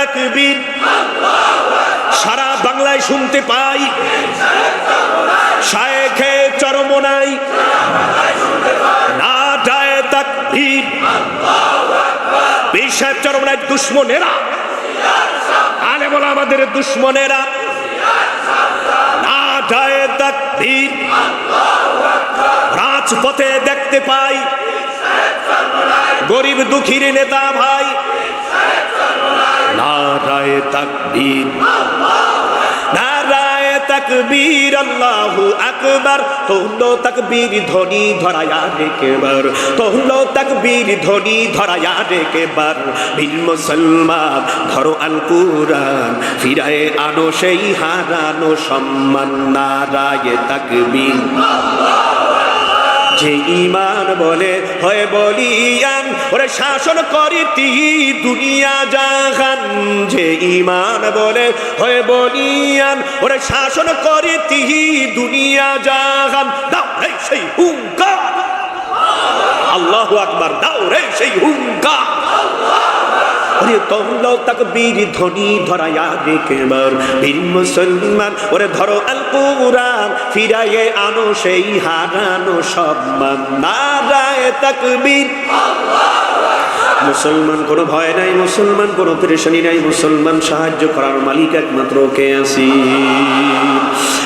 তাকবীর। সারা বাংলায় শুনতে পাই শায়েখে চরমোনাই নারায়ে তাকবীর। পীর সাহেব চরমোনাই দুশ্মনেরা, আলেম ওলামাদের দুশ্মনেরা নারায়ে তাকবীর। রাজপথে দেখতে পাই গরিব দুঃখীর নেতা ভাই নারায়ে তাকবীর, নারায়ে তাকবীর, আল্লাহু আকবার। তোলো তাকবীর ধ্বনি ধরায়া রেকেবার, তোলো তাকবীর ধ্বনি ধরায়া রেকেবার। বীর মুসলমান ধরো আল কুরআন, ফিরায়ে আনো সেই হারানো সম্মান। নারায়ে তাকবীর। যে ঈমান বলে হয় বলিয়ান, ওরে শাসন করিতি দুনিয়া জাহান। যে ঈমান বলে হয় বলিয়ান, ওরে শাসন করিতি দুনিয়া জাহান। দাও রে সেই হুঙ্কার, আল্লাহু আকবার, দাও রে সেই হুঙ্কার। ওরে তোলো তাকবীর ধ্বনি ধরায়া রেকেবার। বীর মুসলমান ওরে ধরো আল কুরআন, ফিরায়ে আনো সেই হারানো সম্মান। নারায়ে তাকবীর। মুসলমান কোনো ভয় নাই, মুসলমান কোনো পেরেশানি নাই, মুসলমান সাহায্য করার মালিক একমাত্র কে আছি?